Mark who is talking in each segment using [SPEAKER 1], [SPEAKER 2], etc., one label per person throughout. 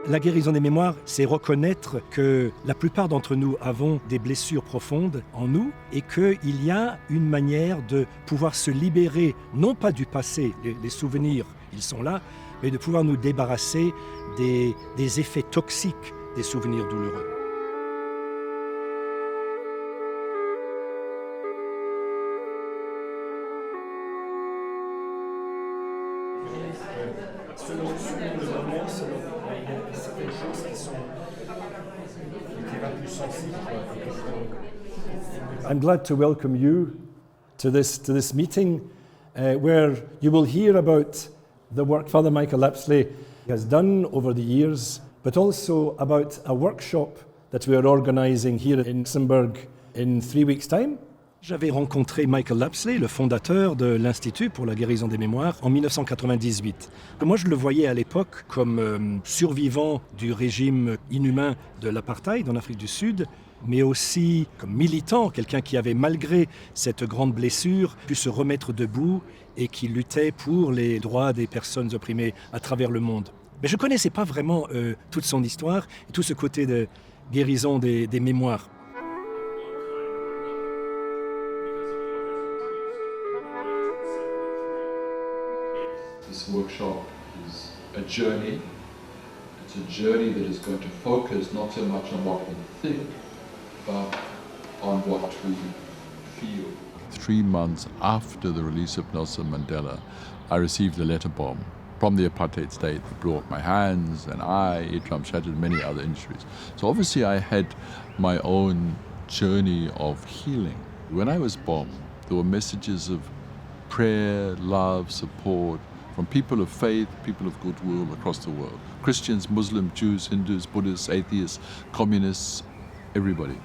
[SPEAKER 1] La guérison des mémoires, c'est reconnaître que la plupart d'entre nous avons des blessures profondes en nous et qu'il y a une manière de pouvoir se libérer, non pas du passé, les souvenirs, ils sont là, mais de pouvoir nous débarrasser des effets toxiques des souvenirs douloureux. Selon le moment, c'est des choses qui étaient plus sensibles. I'm glad to welcome you to this meeting where you will hear about the work Father Michael Lapsley has done over the years, but also about a workshop that we are organising here in Luxembourg in 3 weeks' time. J'avais rencontré Michael Lapsley, le fondateur de l'Institut pour la guérison des mémoires, en 1998. Moi, je le voyais à l'époque comme survivant du régime inhumain de l'apartheid en Afrique du Sud, mais aussi comme militant, quelqu'un qui avait, malgré cette grande blessure, pu se remettre debout et qui luttait pour les droits des personnes opprimées à travers le monde. Mais je ne connaissais pas vraiment toute son histoire et tout ce côté de guérison des mémoires.
[SPEAKER 2] This workshop is a journey. It's a journey that is going to focus not so much on what we think, but on what we feel. 3 months after the release of Nelson Mandela, I received a letter bomb from the apartheid state that blew up my hands and eye, eardrum shattered, many other injuries. So obviously I had my own journey of healing. When I was bombed, there were messages of prayer, love, support, from people of faith, people of goodwill across the world. Christians, Muslims, Jews, Hindus, Buddhists, atheists, communists, everybody.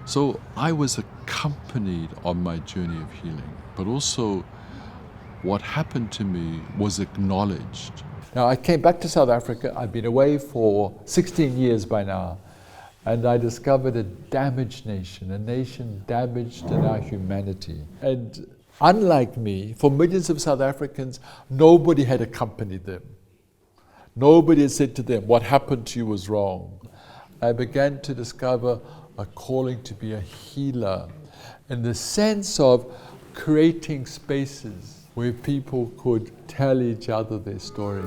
[SPEAKER 2] So I was accompanied on my journey of healing, but also what happened to me was acknowledged.
[SPEAKER 3] Now I came back to South Africa. I've been away for 16 years by now, and I discovered a damaged nation, a nation damaged in our humanity. And unlike me, for millions of South Africans, nobody had accompanied them. Nobody had said to them, what happened to you was wrong. I began to discover a calling to be a healer in the sense of creating spaces where people could tell each other their story.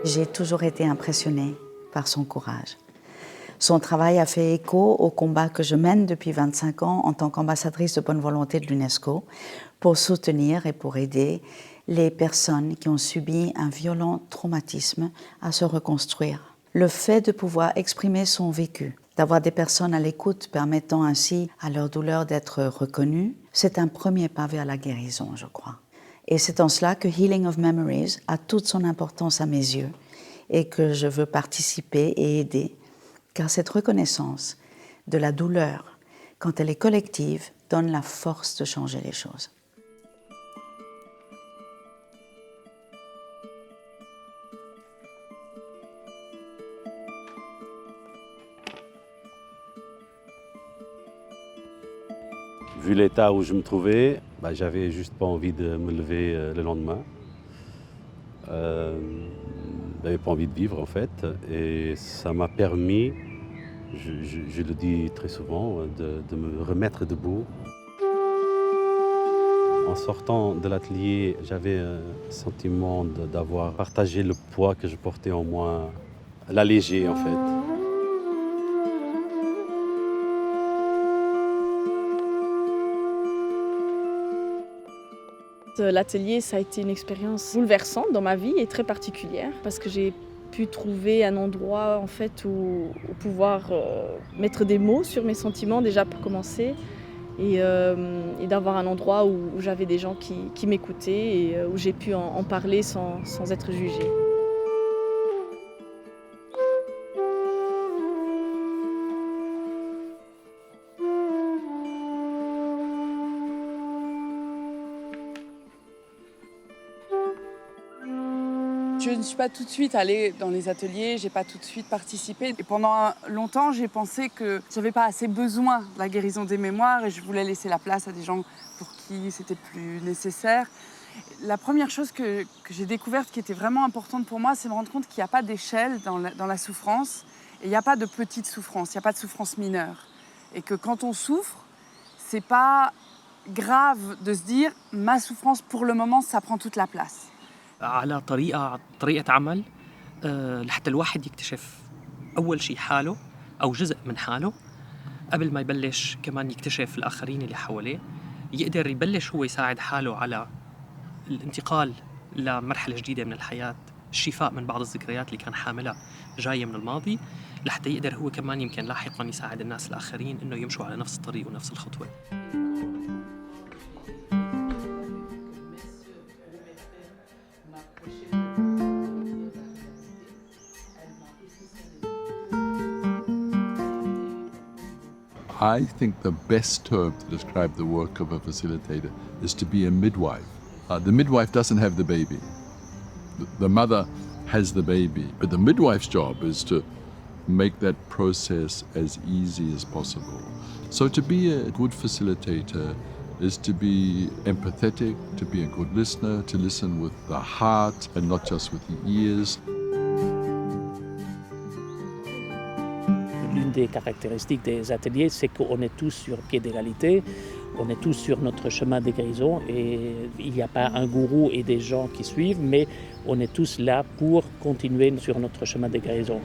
[SPEAKER 4] J'ai toujours été impressionnée par son courage. Son travail a fait écho au combat que je mène depuis 25 ans en tant qu'ambassadrice de bonne volonté de l'UNESCO pour soutenir et pour aider les personnes qui ont subi un violent traumatisme à se reconstruire. Le fait de pouvoir exprimer son vécu, d'avoir des personnes à l'écoute permettant ainsi à leur douleur d'être reconnues, c'est un premier pas vers la guérison, je crois. Et c'est en cela que Healing of Memories a toute son importance à mes yeux et que je veux participer et aider, car cette reconnaissance de la douleur, quand elle est collective, donne la force de changer les choses.
[SPEAKER 5] Vu l'état où je me trouvais, j'avais juste pas envie de me lever le lendemain. J'avais pas envie de vivre en fait, et ça m'a permis, je le dis très souvent, de me remettre debout. En sortant de l'atelier, j'avais un sentiment d'avoir partagé le poids que je portais en moi, l'alléger en fait.
[SPEAKER 6] L'atelier, ça a été une expérience bouleversante dans ma vie et très particulière parce que j'ai pu trouver un endroit en fait où pouvoir mettre des mots sur mes sentiments déjà pour commencer et d'avoir un endroit où j'avais des gens qui m'écoutaient et où j'ai pu en parler sans être jugée.
[SPEAKER 7] Je ne suis pas tout de suite allée dans les ateliers, j'ai pas tout de suite participé. Et pendant longtemps, j'ai pensé que j'avais pas assez besoin de la guérison des mémoires et je voulais laisser la place à des gens pour qui c'était plus nécessaire. La première chose que j'ai découverte qui était vraiment importante pour moi, c'est de me rendre compte qu'il n'y a pas d'échelle dans la souffrance et il n'y a pas de petite souffrance, il n'y a pas de souffrance mineure. Et que quand on souffre, c'est pas grave de se dire ma souffrance pour le moment, ça prend toute la place.
[SPEAKER 8] على طريقة عمل لحتى الواحد يكتشف أول شيء حاله أو جزء من حاله قبل ما يبلش كمان يكتشف الآخرين اللي حواليه يقدر يبلش هو يساعد حاله على الانتقال لمرحلة جديدة من الحياة الشفاء من بعض الذكريات اللي كان حاملها جاية من الماضي لحتى يقدر هو كمان يمكن لاحقاً يساعد الناس الآخرين إنه يمشوا على نفس الطريق ونفس الخطوة.
[SPEAKER 2] I think the best term to describe the work of a facilitator is to be a midwife. The midwife doesn't have the baby. The mother has the baby, but the midwife's job is to make that process as easy as possible. So to be a good facilitator is to be empathetic, to be a good listener, to listen with the heart and not just with the ears.
[SPEAKER 8] L'une des caractéristiques des ateliers, c'est qu'on est tous sur pied d'égalité, on est tous sur notre chemin de guérison et il n'y a pas un gourou et des gens qui suivent, mais on est tous là pour continuer sur notre chemin de guérison.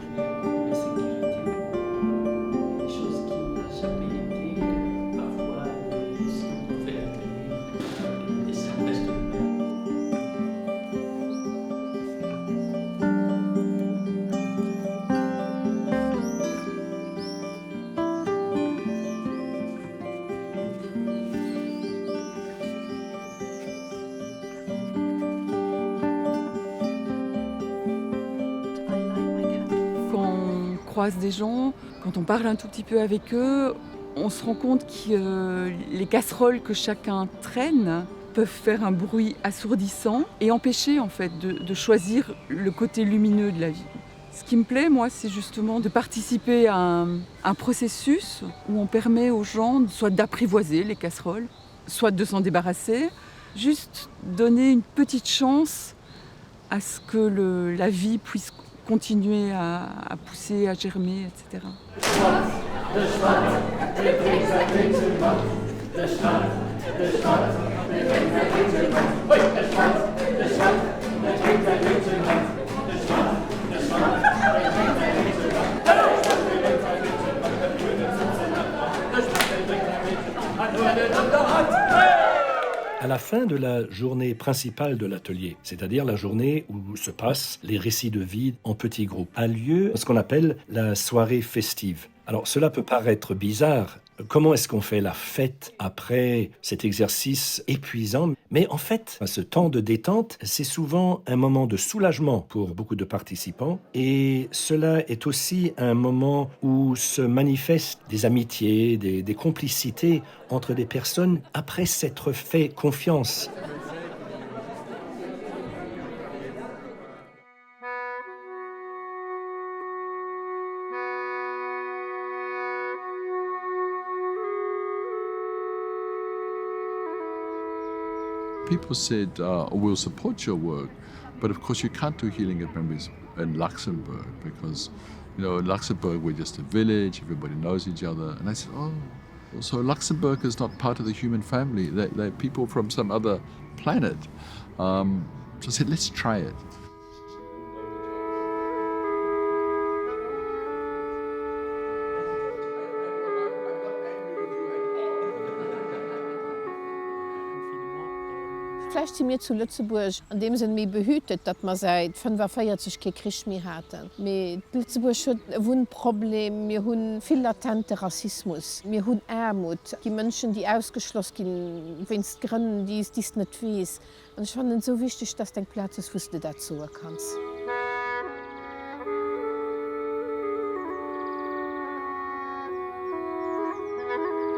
[SPEAKER 7] Des gens, quand on parle un tout petit peu avec eux, on se rend compte que les casseroles que chacun traîne peuvent faire un bruit assourdissant et empêcher en fait de choisir le côté lumineux de la vie. Ce qui me plaît, moi, c'est justement de participer à un processus où on permet aux gens soit d'apprivoiser les casseroles, soit de s'en débarrasser, juste donner une petite chance à ce que la vie puisse continuer à pousser, à germer, etc.
[SPEAKER 1] À la fin de la journée principale de l'atelier, c'est-à-dire la journée où se passent les récits de vie en petits groupes, a lieu ce qu'on appelle la soirée festive. Alors cela peut paraître bizarre. Comment est-ce qu'on fait la fête après cet exercice épuisant? Mais en fait, ce temps de détente, c'est souvent un moment de soulagement pour beaucoup de participants. Et cela est aussi un moment où se manifestent des amitiés, des complicités entre des personnes après s'être fait confiance.
[SPEAKER 2] People said, we'll support your work, but of course you can't do healing at memories in Luxembourg because, in Luxembourg we're just a village, everybody knows each other. And I said, so Luxembourg is not part of the human family. They're people from some other planet. So I said, let's try it.
[SPEAKER 9] Vielleicht sind wir zu Lützeburg in dem Sinne mehr behütet, dass man seit 45 keinen Krieg mehr hatten. Mit Lützeburg hat ein Problem, wir haben viel latenten Rassismus, wir haben Armut, die Menschen, die ausgeschlossen sind, wenn es Gründe die es nicht weiß. Und ich fand es so wichtig, dass dein Platz ist, wo du dazu kannst.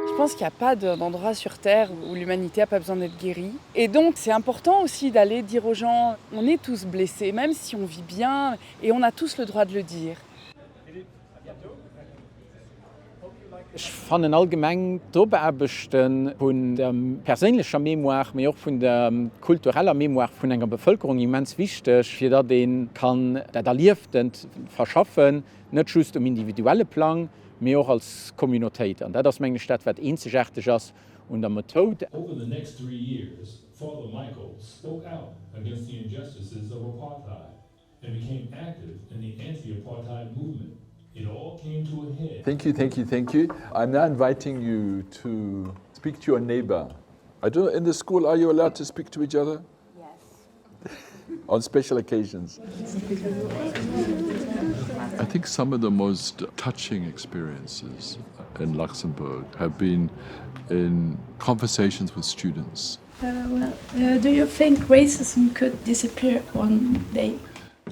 [SPEAKER 7] Je pense qu'il n'y a pas d'endroit sur Terre où l'humanité n'a pas besoin d'être guérie. Et donc c'est important aussi d'aller dire aux gens, on est tous blessés, même si on vit bien, et on a tous le droit de le dire.
[SPEAKER 10] Ich fand allgemein d'Oberarbechten vun der persönlicher Memoir, méi auch vun der kultureller Memoir vun enger Bevölkerung immens wichtig, fir dat den kann dat erliefend verschaffen, net just individuelle Plan, méi auch als Communitéit. An dat ass mengge Stadt wat einzigartig ass und der Methode.
[SPEAKER 11] Over the next 3 years, Father Michael spoke out against the injustices of apartheid and became active in the anti-apartheid movement. It all came to a head.
[SPEAKER 3] Thank you. I'm now inviting you to speak to your neighbor.
[SPEAKER 2] I don't know, in the school, are you allowed to speak to each other?
[SPEAKER 7] Yes.
[SPEAKER 3] On special occasions.
[SPEAKER 2] I think some of the most touching experiences in Luxembourg have been in conversations with students.
[SPEAKER 12] Do you think racism could disappear one day?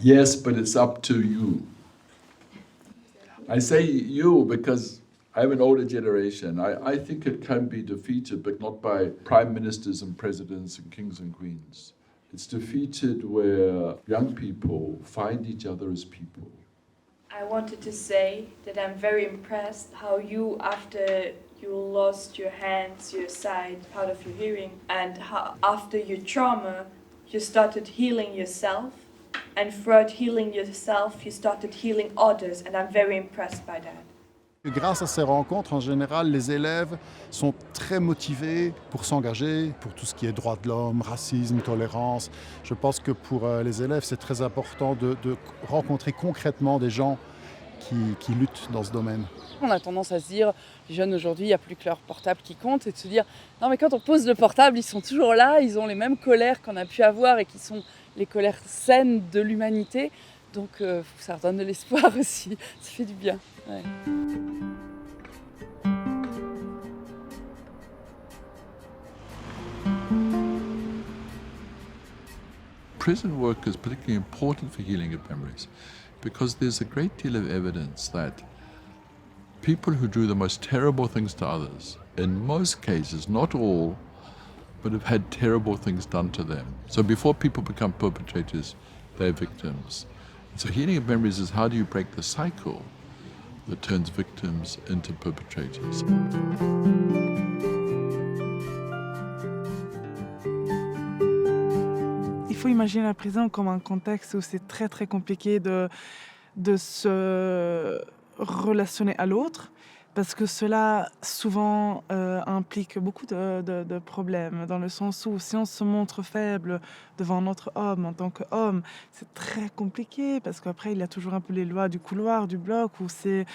[SPEAKER 2] Yes, but it's up to you. I say you because I'm an older generation. I think it can be defeated, but not by prime ministers and presidents and kings and queens. It's defeated where young people find each other as people.
[SPEAKER 12] I wanted to say that I'm very impressed how you, after you lost your hands, your sight, part of your hearing, and how after your trauma, you started healing yourself. And throughout healing yourself, you started healing others, and I'm very impressed by that.
[SPEAKER 13] Grâce à ces rencontres, en général, les élèves sont très motivés pour s'engager, pour tout ce qui est droits de l'homme, racisme, tolérance. Je pense que pour les élèves, c'est très important de rencontrer concrètement des gens qui luttent dans ce domaine.
[SPEAKER 7] On a tendance à se dire, les jeunes aujourd'hui, il n'y a plus que leur portable qui compte, et de se dire, non mais quand on pose le portable, ils sont toujours là, ils ont les mêmes colères qu'on a pu avoir et qui sont les colères saines de l'humanité. Donc ça redonne de l'espoir aussi, ça fait du bien. Ouais.
[SPEAKER 2] Prison work is particularly important for healing of memories because there's a great deal of evidence that people who do the most terrible things to others, in most cases, not all, but have had terrible things done to them. So before people become perpetrators, they're victims. So healing of memories is how do you break the cycle that turns victims into perpetrators.
[SPEAKER 14] Il faut imaginer la prison comme un contexte où c'est très très compliqué de se relationner à l'autre, parce que cela souvent implique beaucoup de problèmes, dans le sens où si on se montre faible devant notre homme en tant qu'homme, c'est très compliqué, parce qu'après il y a toujours un peu les lois du couloir, du bloc, où se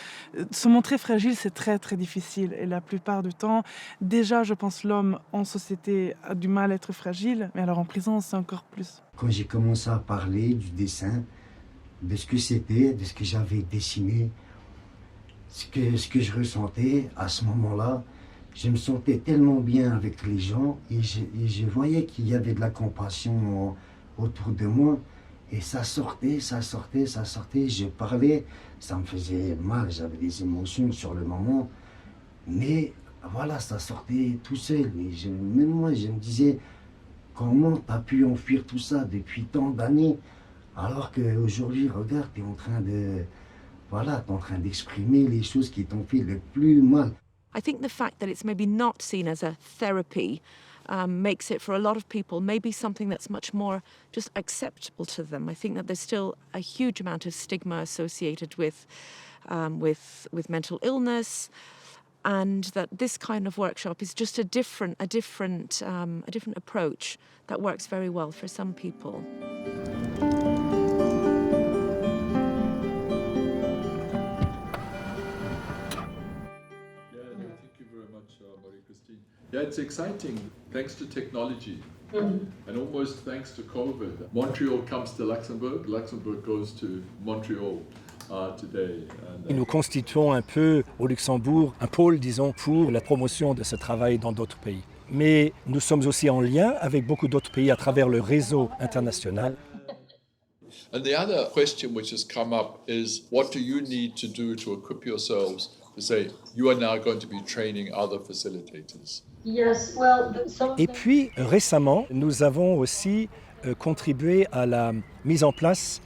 [SPEAKER 14] montrer fragile, c'est très très difficile. Et la plupart du temps, déjà je pense l'homme en société a du mal à être fragile, mais alors en prison c'est encore plus.
[SPEAKER 15] Quand j'ai commencé à parler du dessin, de ce que c'était, de ce que j'avais dessiné, ce que je ressentais à ce moment-là, je me sentais tellement bien avec les gens et je voyais qu'il y avait de la compassion autour de moi et ça sortait, je parlais, ça me faisait mal, j'avais des émotions sur le moment, mais voilà, ça sortait tout seul. Et même moi, je me disais, comment tu as pu enfuir tout ça depuis tant d'années alors qu'aujourd'hui, regarde, tu es en train de... Voilà, t'es en train d'exprimer les choses qui t'ont fait le plus mal.
[SPEAKER 16] I think the fact that it's maybe not seen as a therapy makes it, for a lot of people, maybe something that's much more just acceptable to them. I think that there's still a huge amount of stigma associated with mental illness, and that this kind of workshop is just a different approach that works very well for some people.
[SPEAKER 2] Yeah, it's exciting, thanks to technology, and almost thanks to COVID. Montreal comes to Luxembourg, Luxembourg goes to Montreal today.
[SPEAKER 1] Et nous constituons un peu au Luxembourg un pôle, disons, pour la promotion de ce travail dans d'autres pays. Mais nous sommes aussi en lien avec beaucoup d'autres pays à travers le réseau international.
[SPEAKER 2] And the other question which has come up is, what do you need to do to equip yourselves to say, you are now going to be training other facilitators.
[SPEAKER 17] Yes, well,
[SPEAKER 1] Et puis récemment, nous avons aussi contribué à la mise en place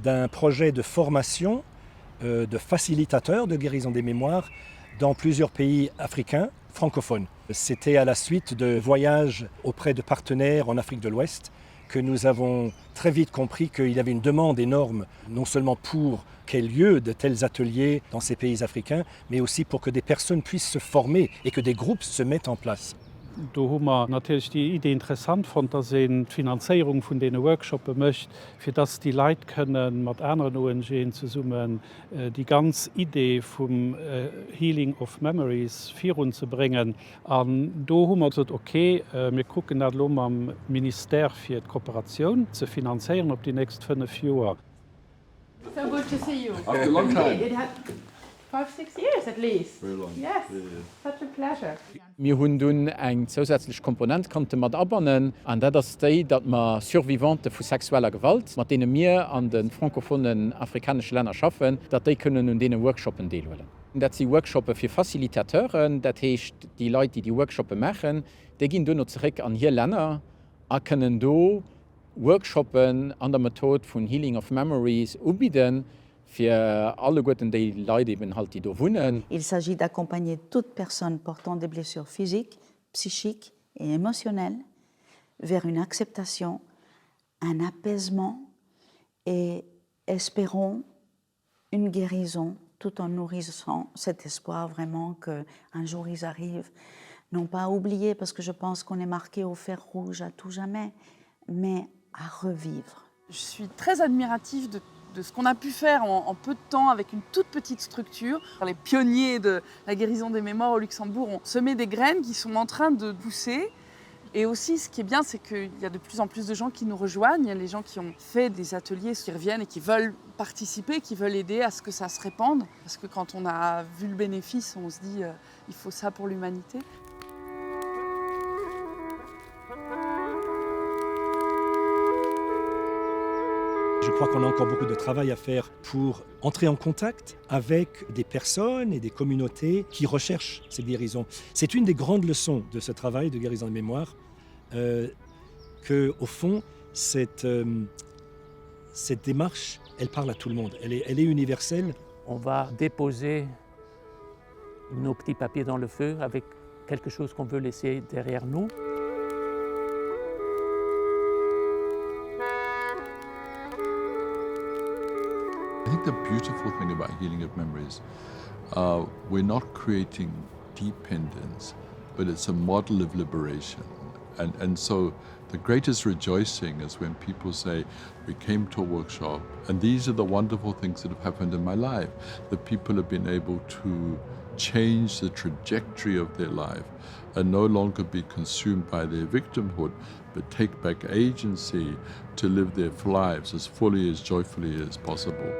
[SPEAKER 1] d'un projet de formation de facilitateurs de guérison des mémoires dans plusieurs pays africains francophones. C'était à la suite de voyages auprès de partenaires en Afrique de l'Ouest que nous avons très vite compris qu'il y avait une demande énorme, non seulement pour qu'il y ait lieu de tels ateliers dans ces pays africains, mais aussi pour que des personnes puissent se former et que des groupes se mettent en place.
[SPEAKER 18] Da haben wir natürlich die Idee interessant von, dass die Finanzierung von diesen Workshops möchte, für das die Leute können mit anderen ONGs zusammen die ganze Idee vom Healing of Memories für uns zu bringen. Und da haben wir gesagt, okay, wir gucken das am Minister für die Kooperation zu finanzieren auf die nächsten 5 Jahre.
[SPEAKER 19] So good to see you.
[SPEAKER 2] After a long time.
[SPEAKER 19] It had 5-6 years at least.
[SPEAKER 2] Very long.
[SPEAKER 19] Yes, such a pleasure.
[SPEAKER 10] Wir haben dann eng zusätzliche Komponent konnte mat abonnen an dat das déi, dat ma Survivante vu sexueller Gewalt, mat dee mir an den frankophonen afrikanischen Länder schaffen, dat déi können hun dee Workshoppen deelhullen. Dat sie Workshoppe fir Facilitateuren, dat hecht die Leute, die Workshoppe machen, déi ginn dunner zerek an hier Länner a können do Workshoppen an der Methode vun Healing of Memories ubieden,
[SPEAKER 4] Il s'agit d'accompagner toute personne portant des blessures physiques, psychiques et émotionnelles vers une acceptation, un apaisement et, espérons, une guérison tout en nourrissant cet espoir vraiment qu'un jour ils arrivent, non pas à oublier parce que je pense qu'on est marqué au fer rouge à tout jamais, mais à revivre.
[SPEAKER 20] Je suis très admirative de ce qu'on a pu faire en peu de temps avec une toute petite structure. Les pionniers de la guérison des mémoires au Luxembourg ont semé des graines qui sont en train de pousser. Et aussi, ce qui est bien, c'est qu'il y a de plus en plus de gens qui nous rejoignent. Il y a les gens qui ont fait des ateliers, qui reviennent et qui veulent participer, qui veulent aider à ce que ça se répande. Parce que quand on a vu le bénéfice, on se dit il faut ça pour l'humanité.
[SPEAKER 1] Je crois qu'on a encore beaucoup de travail à faire pour entrer en contact avec des personnes et des communautés qui recherchent cette guérison. C'est une des grandes leçons de ce travail de guérison de mémoire, qu'au fond, cette démarche, elle parle à tout le monde, elle est universelle.
[SPEAKER 21] On va déposer nos petits papiers dans le feu avec quelque chose qu'on veut laisser derrière nous.
[SPEAKER 2] I think the beautiful thing about healing of memories, we're not creating dependence, but it's a model of liberation. And so the greatest rejoicing is when people say, we came to a workshop, and these are the wonderful things that have happened in my life, that people have been able to change the trajectory of their life and no longer be consumed by their victimhood, but take back agency to live their lives as fully, as joyfully as possible.